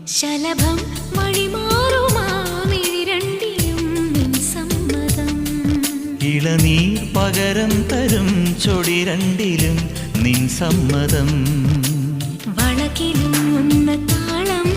ശലഭം വഴിമാറുമാമിഴിരണ്ടിലും നിൻ സമ്മതം. ഇളനീർ പകരം തരും ചൊടി രണ്ടിലും നിൻ സമ്മതം. വളകിലുന്ന താളം